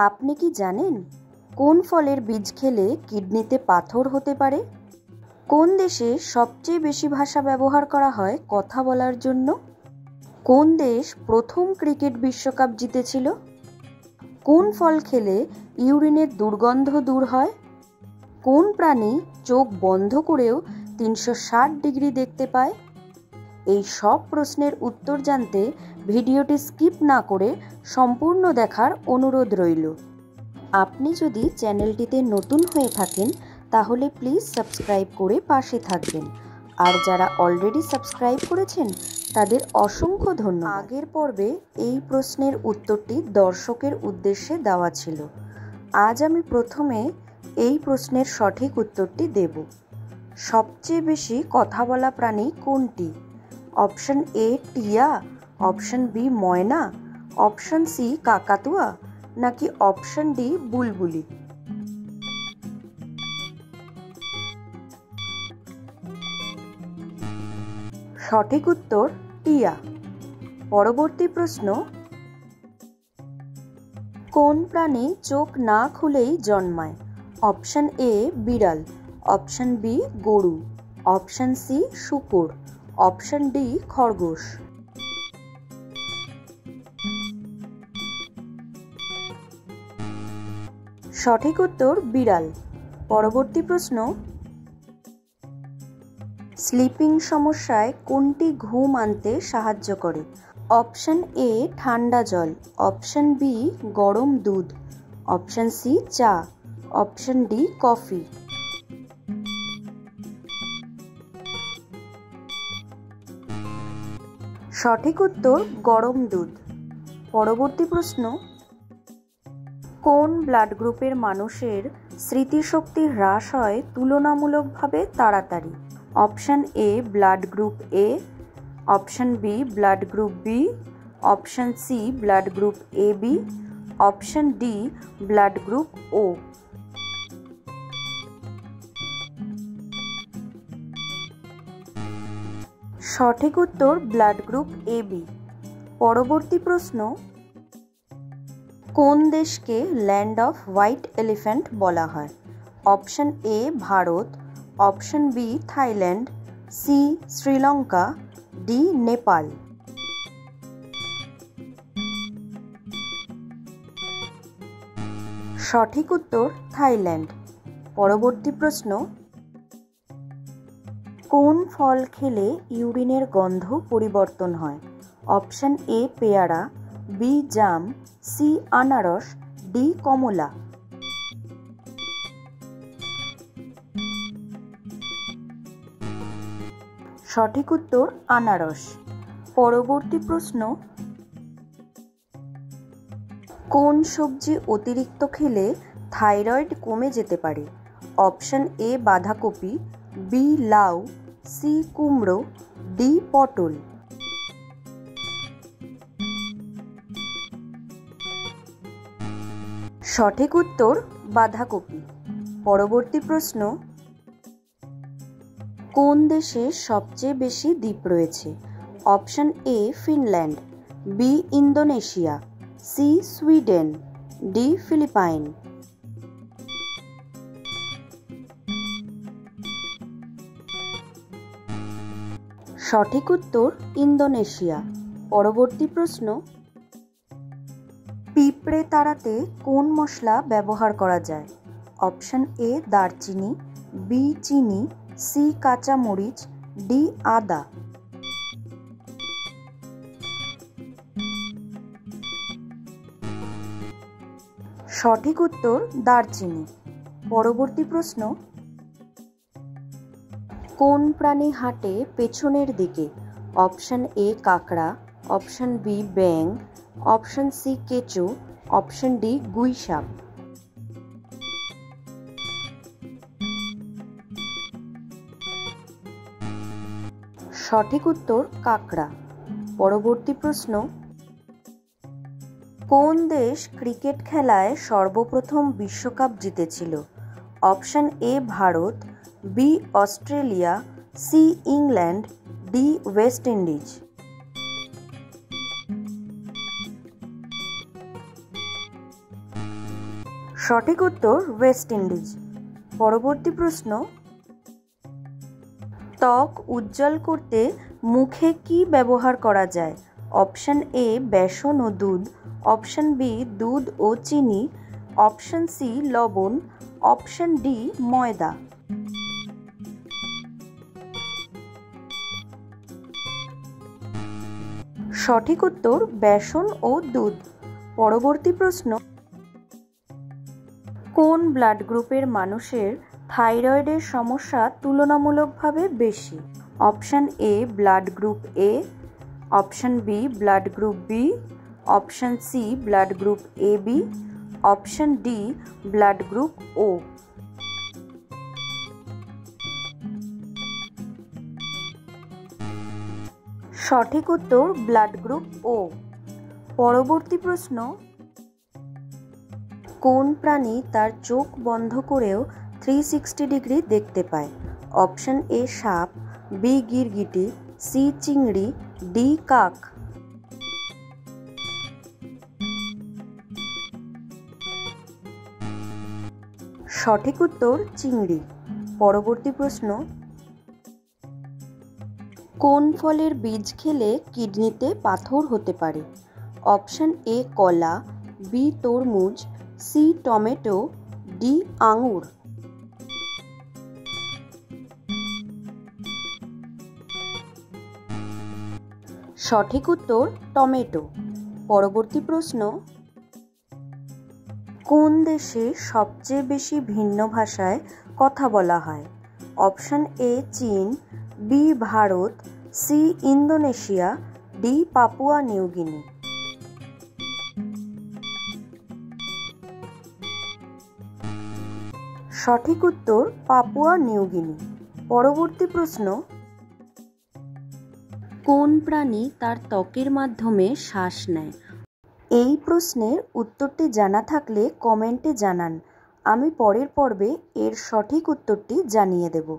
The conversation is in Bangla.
আপনি কি জানেন কোন ফলের বীজ খেলে কিডনিতে পাথর হতে পারে? কোন দেশে সবচেয়ে বেশি ভাষা ব্যবহার করা হয় কথা বলার জন্য? কোন দেশ প্রথম ক্রিকেট বিশ্বকাপ জিতেছিল? কোন ফল খেলে ইউরিনের দুর্গন্ধ দূর হয়? কোন প্রাণী চোখ বন্ধ করেও 360 ডিগ্রি দেখতে পায়? এই সব প্রশ্নের উত্তর জানতে ভিডিওটি স্কিপ না করে সম্পূর্ণ দেখার অনুরোধ রইল। আপনি যদি চ্যানেলটিতে নতুন হয়ে থাকেন তাহলে প্লিজ সাবস্ক্রাইব করে পাশে থাকবেন, আর যারা অলরেডি সাবস্ক্রাইব করেছেন তাদের অসংখ্য ধন্যবাদ। আগের পর্বে এই প্রশ্নের উত্তরটি দর্শকের উদ্দেশ্যে দেওয়া ছিল। আজ আমি প্রথমে এই প্রশ্নের সঠিক উত্তরটি দেব। সবচেয়ে বেশি কথা বলা প্রাণী কোনটি? অপশন এ টিয়া, অপশন বি ময়না, অপশন সি কাকাতুয়া, নাকি অপশন ডি বুলবুলি? সঠিক উত্তর টিয়া। পরবর্তী প্রশ্ন, কোন প্রাণী চোখ না খুলেই জন্মায়? অপশন এ বিড়াল, অপশন বি গরু, অপশন সি শূকর, অপশন ডি খরগোশ। সঠিক উত্তর বিড়াল। পরবর্তী প্রশ্ন, স্লিপিং সমস্যায় কোনটি ঘুম আনতে সাহায্য করে? অপশন এ ঠান্ডা জল, অপশন বি গরম দুধ, অপশন সি চা, অপশন ডি কফি। সঠিক উত্তর গরম দুধ। পরবর্তী প্রশ্ন, কোন ব্লাড গ্রুপের মানুষের স্মৃতিশক্তি হ্রাস হয় তুলনামূলকভাবে তাড়াতাড়ি? Option A blood group A, option B blood group B, option C blood group A B, option D blood group O. সঠিক উত্তর ব্লাড গ্রুপ এ বি। পরবর্তী প্রশ্ন, কোন দেশকে ল্যান্ড অফ হোয়াইট এলিফ্যান্ট বলা হয়? Option A Bharat, option B Thailand, C Sri Lanka, D Nepal. সঠিক উত্তর থাইল্যান্ড। পরবর্তী প্রশ্ন, কোন ফল খেলে ইউরিনের গন্ধ পরিবর্তন হয়? অপশন এ পেয়ারা, বি জাম, সি আনারস, ডি কমলা। সঠিক উত্তর আনারস। পরবর্তী প্রশ্ন, কোন সবজি অতিরিক্ত খেলে থাইরয়েড কমে যেতে পারে? অপশন এ বাঁধাকপি, বি লাউ, সি কুমড়ো, ডি পটল। সঠিক উত্তর বাঁধাকপি। পরবর্তী প্রশ্ন, কোন দেশে সবচেয়ে বেশি দ্বীপ রয়েছে? Option A Finland, B Indonesia, C Sweden, D Philippines. সঠিক উত্তর ইন্দোনেশিয়া। পরবর্তী প্রশ্ন, পিঁপড়ে তাড়াতে কোন মশলা ব্যবহার করা যায়? অপশন এ দারচিনি, বি চিনি, সি কাঁচা মরিচ, ডি আদা। সঠিক উত্তর দারচিনি। পরবর্তী প্রশ্ন, কোন প্রাণী হাঁটে পেছনের দিকে? অপশন এ কাকড়া, অপশন বি ব্যাঙ, অপশন সি কেঁচো, অপশন ডি গুইসাপ। সঠিক উত্তর কাকড়া। পরবর্তী প্রশ্ন, কোন দেশ ক্রিকেট খেলায় সর্বপ্রথম বিশ্বকাপ জিতেছিল? Option A Bharat, B Australia, C England, D West Indies. সঠিক উত্তর ওয়েস্ট ইন্ডিজ। পরবর্তী প্রশ্ন, ত্বক উজ্জ্বল করতে মুখে কি ব্যবহার করা যায়? অপশন এ বেসন ও দুধ, অপশন বি দুধ ও চিনি, অপশন সি লবণ, অপশন ডি ময়দা। সঠিক উত্তর বেসন ও দুধ। পরবর্তী প্রশ্ন, কোন ব্লাড গ্রুপের মানুষের থাইরয়েডের সমস্যা তুলনামূলকভাবে বেশি? Option A blood group A, option B blood group B, option C blood group A B, option D blood group O. সঠিক উত্তর ব্লাড গ্রুপ ও। পরবর্তী প্রশ্ন, কোন প্রাণী তার চোখ বন্ধ করেও 360 ডিগ্রি দেখতে পায়? অপশন এ সাপ, বি গিরগিটি, সি চিংড়ি, ডি কাক। সঠিক উত্তর চিংড়ি। পরবর্তী প্রশ্ন, কোন ফলের বীজ খেলে কিডনিতে পাথর হতে পারে? অপশন এ কলা, বি তরমুজ, সি টমেটো, ডি আঙুর। সঠিক উত্তর টমেটো। পরবর্তী প্রশ্ন, কোন দেশে সবচেয়ে বেশি ভিন্ন ভাষায় কথা বলা হয়? অপশন এ চীন, B Bharat, C Indonesia, D Papua New Guinea. সঠিক উত্তর পাপুয়া নিউগিনি। পরবর্তী প্রশ্ন, কোন প্রাণী তার ত্বকের মাধ্যমে শ্বাস নেয়? এই প্রশ্নের উত্তরটি জানা থাকলে কমেন্টে জানান, আমি পরের পর্বে এর সঠিক উত্তরটি জানিয়ে দেব।